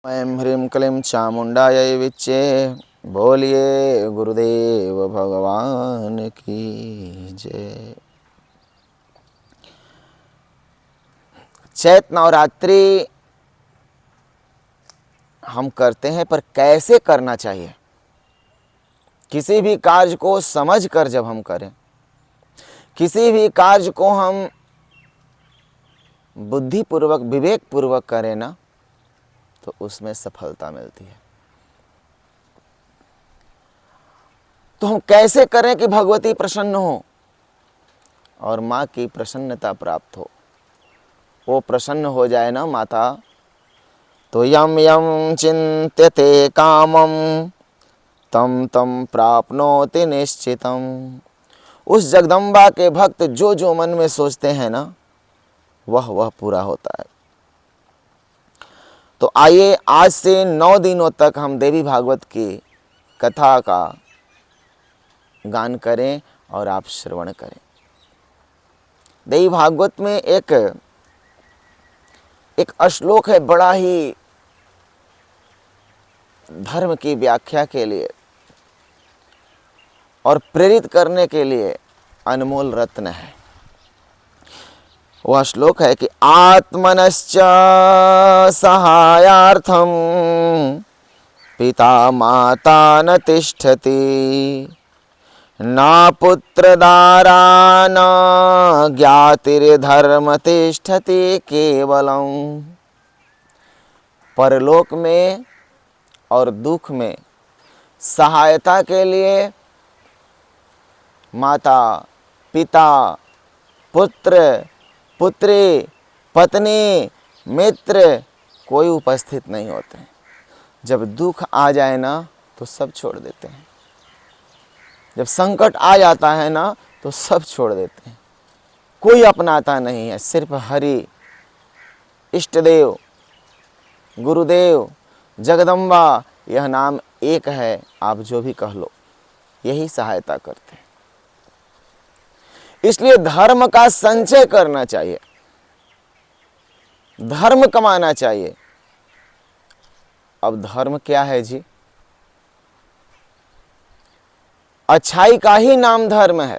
ऐं ह्रीं क्लीं चामुण्डायै विच्चे। बोलिए गुरुदेव भगवान की जय। चैत नवरात्रि हम करते हैं, पर कैसे करना चाहिए? किसी भी कार्य को समझ कर जब हम करें, किसी भी कार्य को हम बुद्धिपूर्वक विवेकपूर्वक करें ना, तो उसमें सफलता मिलती है। तो हम कैसे करें कि भगवती प्रसन्न हो और माँ की प्रसन्नता प्राप्त हो? वो प्रसन्न हो जाए ना माता, तो यम यम चिंत्यते कामम तम तम प्राप्नोति निश्चितम। उस जगदम्बा के भक्त जो जो मन में सोचते हैं ना, वह पूरा होता है। तो आइए आज से 9 दिनों तक हम देवी भागवत की कथा का गान करें और आप श्रवण करें। देवी भागवत में एक श्लोक है, बड़ा ही धर्म की व्याख्या के लिए और प्रेरित करने के लिए अनमोल रत्न है। वह श्लोक है कि आत्मनश्च सहायार्थम पिता माता न तिष्ठति, न पुत्रदारा न ज्ञातिर्धर्म तिष्ठति केवलम। परलोक में और दुख में सहायता के लिए माता, पिता, पुत्र, पुत्री, पत्नी, मित्र कोई उपस्थित नहीं होते हैं। जब दुख आ जाए ना तो सब छोड़ देते हैं। जब संकट आ जाता है ना तो सब छोड़ देते हैं। कोई अपनाता नहीं है। सिर्फ हरि, इष्टदेव, गुरुदेव, जगदम्बा, यह नाम एक है, आप जो भी कह लो, यही सहायता करते हैं। इसलिए धर्म का संचय करना चाहिए, धर्म कमाना चाहिए। अब धर्म क्या है जी? अच्छाई का ही नाम धर्म है।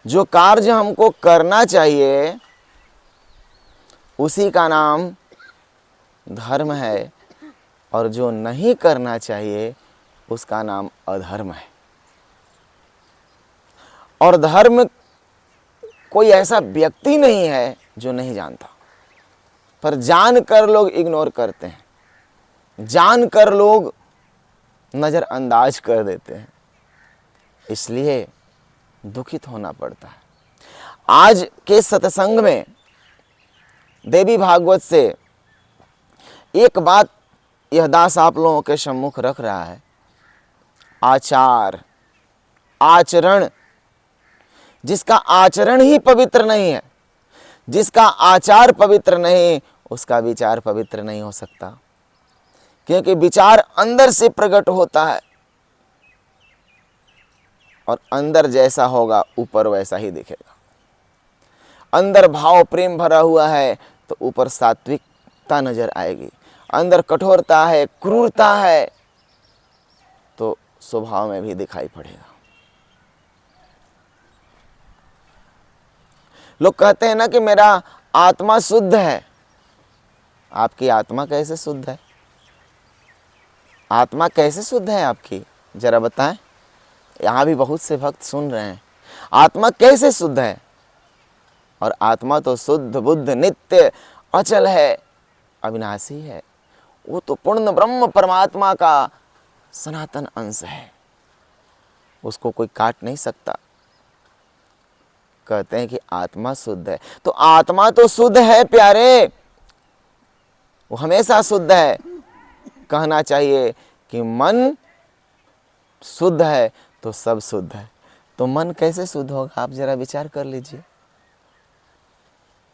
जो कार्य हमको करना चाहिए उसी का नाम धर्म है, और जो नहीं करना चाहिए उसका नाम अधर्म है। और धर्म कोई ऐसा व्यक्ति नहीं है जो नहीं जानता, पर जानकर लोग इग्नोर करते हैं, जानकर लोग नज़रअंदाज कर देते हैं। इसलिए दुखित होना पड़ता है। आज के सत्संग में देवी भागवत से एक बात यह दास आप लोगों के सम्मुख रख रहा है। आचार, आचरण। जिसका आचरण ही पवित्र नहीं है, जिसका आचार पवित्र नहीं, उसका विचार पवित्र नहीं हो सकता। क्योंकि विचार अंदर से प्रकट होता है, और अंदर जैसा होगा ऊपर वैसा ही दिखेगा। अंदर भाव प्रेम भरा हुआ है तो ऊपर सात्विकता नजर आएगी। अंदर कठोरता है, क्रूरता है, तो स्वभाव में भी दिखाई पड़ेगा। लोग कहते हैं ना कि मेरा आत्मा शुद्ध है। आपकी आत्मा कैसे शुद्ध है? आत्मा कैसे शुद्ध है आपकी? जरा बताएं। यहाँ भी बहुत से भक्त सुन रहे हैं। आत्मा कैसे शुद्ध है? और आत्मा तो शुद्ध बुद्ध नित्य अचल है, अविनाशी है। वो तो पूर्ण ब्रह्म परमात्मा का सनातन अंश है, उसको कोई काट नहीं सकता। कहते हैं कि आत्मा शुद्ध है, तो आत्मा तो शुद्ध है प्यारे, वो हमेशा शुद्ध है। कहना चाहिए कि मन शुद्ध है तो सब शुद्ध है। तो मन कैसे शुद्ध होगा? आप जरा विचार कर लीजिए।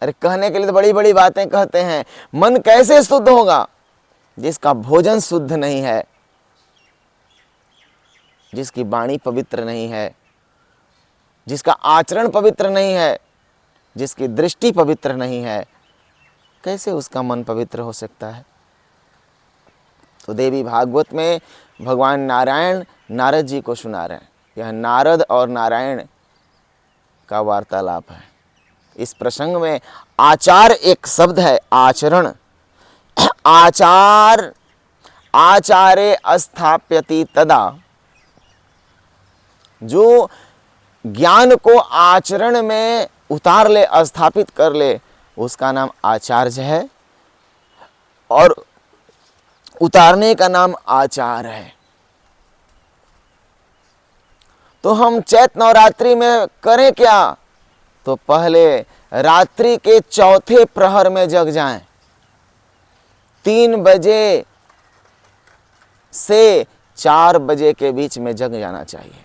अरे कहने के लिए तो बड़ी बड़ी बातें कहते हैं। मन कैसे शुद्ध होगा? जिसका भोजन शुद्ध नहीं है, जिसकी वाणी पवित्र नहीं है, जिसका आचरण पवित्र नहीं है, जिसकी दृष्टि पवित्र नहीं है, कैसे उसका मन पवित्र हो सकता है? तो देवी भागवत में भगवान नारायण नारद जी को सुना रहे हैं। यह नारद और नारायण का वार्तालाप है। इस प्रसंग में आचार एक शब्द है, आचरण। आचार आचारे अस्थाप्यति तदा, जो ज्ञान को आचरण में उतार ले, स्थापित कर ले, उसका नाम आचार्य है और उतारने का नाम आचार है। तो हम चैत नवरात्रि में करें क्या? तो पहले रात्रि के चौथे प्रहर में जग जाएं। 3 बजे से 4 बजे के बीच में जग जाना चाहिए।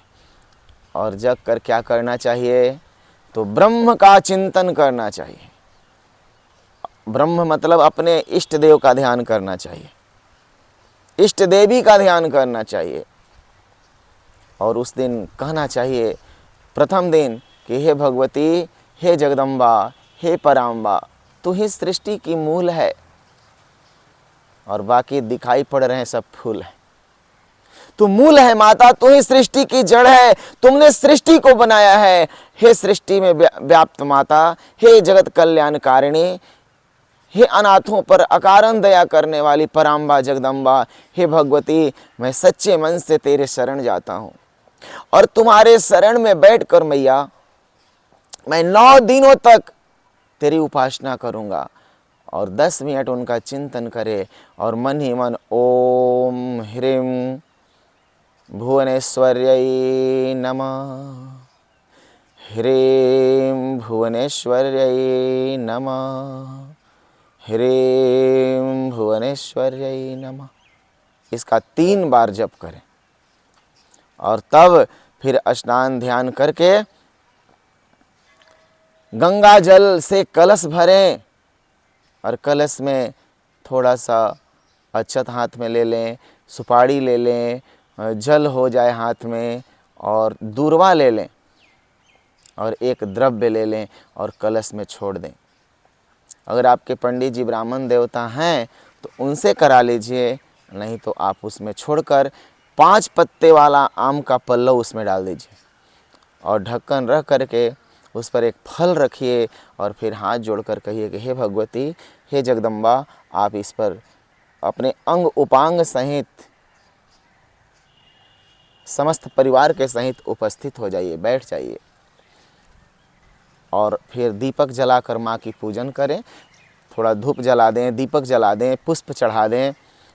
और जग कर क्या करना चाहिए? तो ब्रह्म का चिंतन करना चाहिए। ब्रह्म मतलब अपने इष्ट देव का ध्यान करना चाहिए, इष्ट देवी का ध्यान करना चाहिए। और उस दिन कहना चाहिए, प्रथम दिन, कि हे भगवती, हे जगदम्बा, हे पराम्बा, तू ही सृष्टि की मूल है और बाकी दिखाई पड़ रहे हैं सब फूल है। तू मूल है माता, तू ही सृष्टि की जड़ है, तुमने सृष्टि को बनाया है। हे सृष्टि में व्याप्त माता, हे जगत कल्याणकारिणी, हे अनाथों पर अकारण दया करने वाली पराम्बा जगदम्बा, हे भगवती, मैं सच्चे मन से तेरे शरण जाता हूँ और तुम्हारे शरण में बैठकर मैया मैं 9 दिनों तक तेरी उपासना करूँगा। और 10 मिनट उनका चिंतन करे और मन ही मन ओम ह्रीं भुवनेश्वर्यै नमः, ह्रीं भुवनेश्वर्यै नमः, ह्रीं भुवनेश्वर्यै नमः, इसका 3 बार जप करें। और तब फिर स्नान ध्यान करके गंगा जल से कलश भरें और कलश में थोड़ा सा अक्षत हाथ में ले लें, सुपारी ले लें, जल हो जाए हाथ में, और दूर्वा ले लें और एक द्रव्य ले लें और कलश में छोड़ दें। अगर आपके पंडित जी ब्राह्मण देवता हैं तो उनसे करा लीजिए, नहीं तो आप उसमें छोड़कर 5 पत्ते वाला आम का पल्लव उसमें डाल दीजिए और ढक्कन रख करके उस पर एक फल रखिए और फिर हाथ जोड़कर कहिए कि हे भगवती, हे जगदम्बा, आप इस पर अपने अंग उपांग सहित समस्त परिवार के सहित उपस्थित हो जाइए, बैठ जाइए। और फिर दीपक जलाकर माँ की पूजन करें, थोड़ा धूप जला दें, दीपक जला दें, पुष्प चढ़ा दें,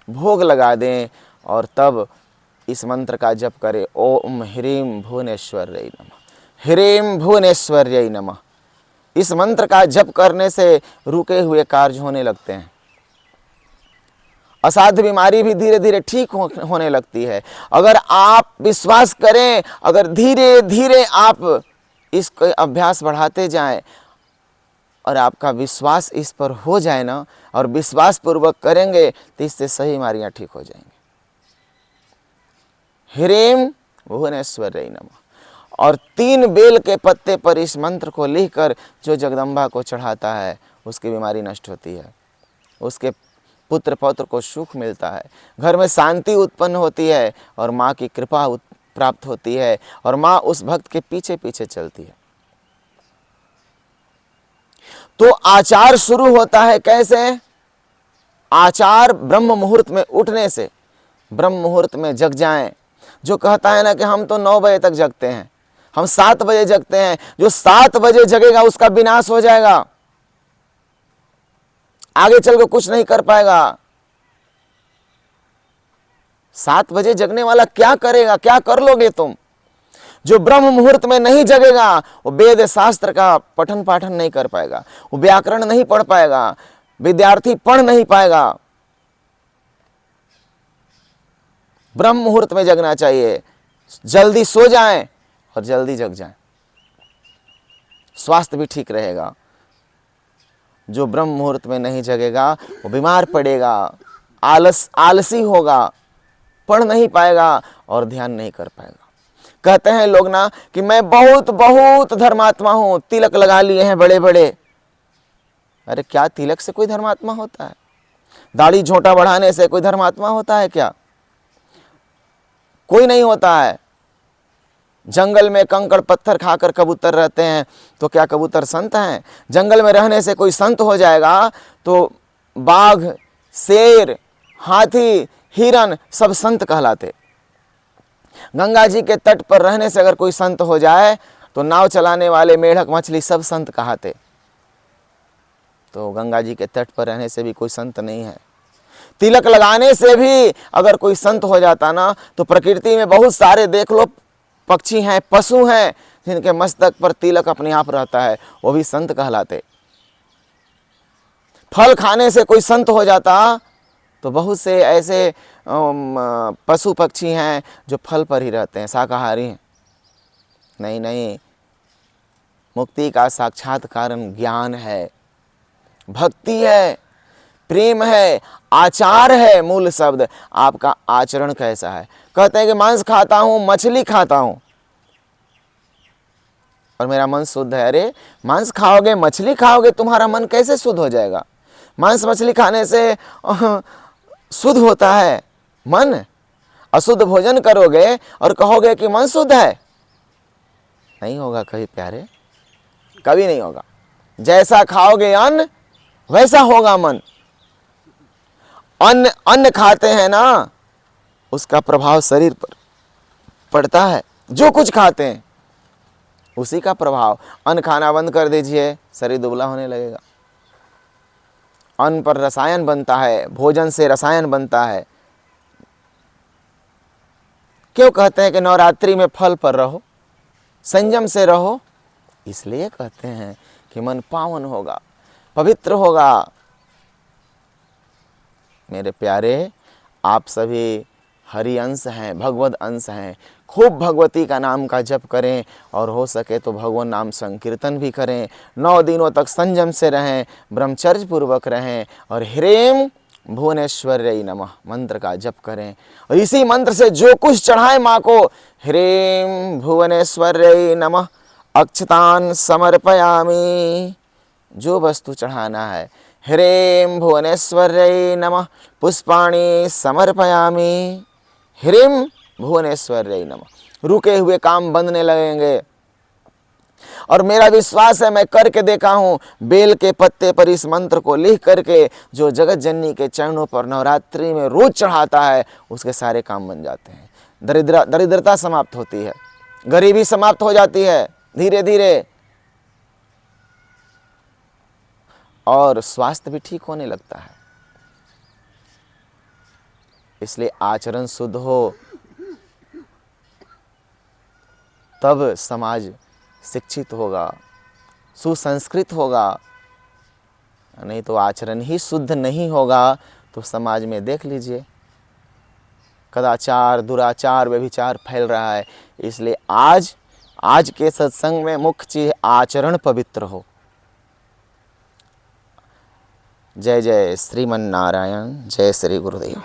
भोग लगा दें और तब इस मंत्र का जप करें, ओम ह्रीं भुवनेश्वर्यै नमः, ह्रीं भुवनेश्वर्यै नमः। इस मंत्र का जप करने से रुके हुए कार्य होने लगते हैं, असाध्य बीमारी भी धीरे धीरे ठीक होने लगती है। अगर आप विश्वास करें, अगर धीरे धीरे आप इसका अभ्यास बढ़ाते जाएं और आपका विश्वास इस पर हो जाए ना, और विश्वास पूर्वक करेंगे तो इससे सही बीमारियां ठीक हो जाएंगी। ह्रीं भुवनेश्वर्यै नमः। और 3 बेल के पत्ते पर इस मंत्र को लिखकर जो जगदम्बा को चढ़ाता है उसकी बीमारी नष्ट होती है, उसके पुत्र पौत्र को सुख मिलता है, घर में शांति उत्पन्न होती है और माँ की कृपा प्राप्त होती है और माँ उस भक्त के पीछे पीछे चलती है। तो आचार शुरू होता है कैसे? आचार ब्रह्म मुहूर्त में उठने से। ब्रह्म मुहूर्त में जग जाएं। जो कहता है ना कि हम तो 9 बजे तक जगते हैं, हम 7 बजे जगते हैं, जो 7 बजे जगेगा उसका विनाश हो जाएगा, आगे चल के कुछ नहीं कर पाएगा। 7 बजे जगने वाला क्या करेगा, क्या कर लोगे तुम? जो ब्रह्म मुहूर्त में नहीं जगेगा वो वेद शास्त्र का पठन पाठन नहीं कर पाएगा, वो व्याकरण नहीं पढ़ पाएगा, विद्यार्थी पढ़ नहीं पाएगा। ब्रह्म मुहूर्त में जगना चाहिए। जल्दी सो जाएं और जल्दी जग जाएं, स्वास्थ्य भी ठीक रहेगा। जो ब्रह्म मुहूर्त में नहीं जगेगा वो बीमार पड़ेगा, आलसी होगा, पढ़ नहीं पाएगा और ध्यान नहीं कर पाएगा। कहते हैं लोग ना कि मैं बहुत बहुत धर्मात्मा हूं, तिलक लगा लिए हैं बड़े बड़े। अरे क्या तिलक से कोई धर्मात्मा होता है? दाढ़ी झोंटा बढ़ाने से कोई धर्मात्मा होता है क्या? कोई नहीं होता है। जंगल में कंकड़ पत्थर खाकर कबूतर रहते हैं, तो क्या कबूतर संत हैं? जंगल में रहने से कोई संत हो जाएगा तो बाघ, शेर, हाथी, हिरन सब संत कहलाते। गंगा जी के तट पर रहने से अगर कोई संत हो जाए तो नाव चलाने वाले, मेढक, मछली सब संत कहाते। तो गंगा जी के तट पर रहने से भी कोई संत नहीं है। तिलक लगाने से भी अगर कोई संत हो जाता ना, तो प्रकृति में बहुत सारे देख लो पक्षी हैं, पशु हैं, जिनके मस्तक पर तिलक अपने आप रहता है, वो भी संत कहलाते। फल खाने से कोई संत हो जाता तो बहुत से ऐसे पशु पक्षी हैं जो फल पर ही रहते हैं, शाकाहारी हैं। नहीं नहीं, मुक्ति का साक्षात कारण ज्ञान है, भक्ति है, प्रेम है, आचार है। मूल शब्द आपका आचरण कैसा है। कहते हैं कि मांस खाता हूं, मछली खाता हूं और मेरा मन शुद्ध है। अरे मांस खाओगे, मछली खाओगे, तुम्हारा मन कैसे शुद्ध हो जाएगा? मांस मछली खाने से शुद्ध होता है मन। अशुद्ध भोजन करोगे और कहोगे कि मन शुद्ध है, नहीं होगा कभी प्यारे, कभी नहीं होगा। जैसा खाओगे अन्न वैसा होगा मन। अन्न खाते हैं ना, उसका प्रभाव शरीर पर पड़ता है। जो कुछ खाते हैं उसी का प्रभाव। अन्न खाना बंद कर दीजिए, शरीर दुबला होने लगेगा। अन्न पर रसायन बनता है, भोजन से रसायन बनता है। क्यों कहते हैं कि नवरात्रि में फल पर रहो, संयम से रहो? इसलिए कहते हैं कि मन पावन होगा, पवित्र होगा। मेरे प्यारे, आप सभी हरि अंश हैं, भगवद अंश हैं। खूब भगवती का नाम का जप करें और हो सके तो भगवान नाम संकीर्तन भी करें। 9 दिनों तक संयम से रहें, ब्रह्मचर्य पूर्वक रहें और ह्रीं भुवनेश्वर्यै नमः मंत्र का जप करें। और इसी मंत्र से जो कुछ चढ़ाएं माँ को, ह्रीं भुवनेश्वर्यै नमः अक्षतान समर्पयामि, जो वस्तु चढ़ाना है, ह्रीं भुवनेश्वर्यै नमः पुष्पाणि समर्पयामि, ह्रीं भुवनेश्वर्यै नमः। रुके हुए काम बनने लगेंगे। और मेरा विश्वास है, मैं करके देखा हूँ, बेल के पत्ते पर इस मंत्र को लिख करके जो जगत जननी के चरणों पर नवरात्रि में रोज चढ़ाता है, उसके सारे काम बन जाते हैं। दरिद्रता समाप्त होती है, गरीबी समाप्त हो जाती है धीरे धीरे, और स्वास्थ्य भी ठीक होने लगता है। इसलिए आचरण शुद्ध हो तब समाज शिक्षित होगा, सुसंस्कृत होगा। नहीं तो आचरण ही शुद्ध नहीं होगा तो समाज में देख लीजिए कदाचार, दुराचार, व्यभिचार फैल रहा है। इसलिए आज के सत्संग में मुख्य चीज आचरण पवित्र हो। जय जय श्रीमन नारायण, जय श्री गुरुदेव।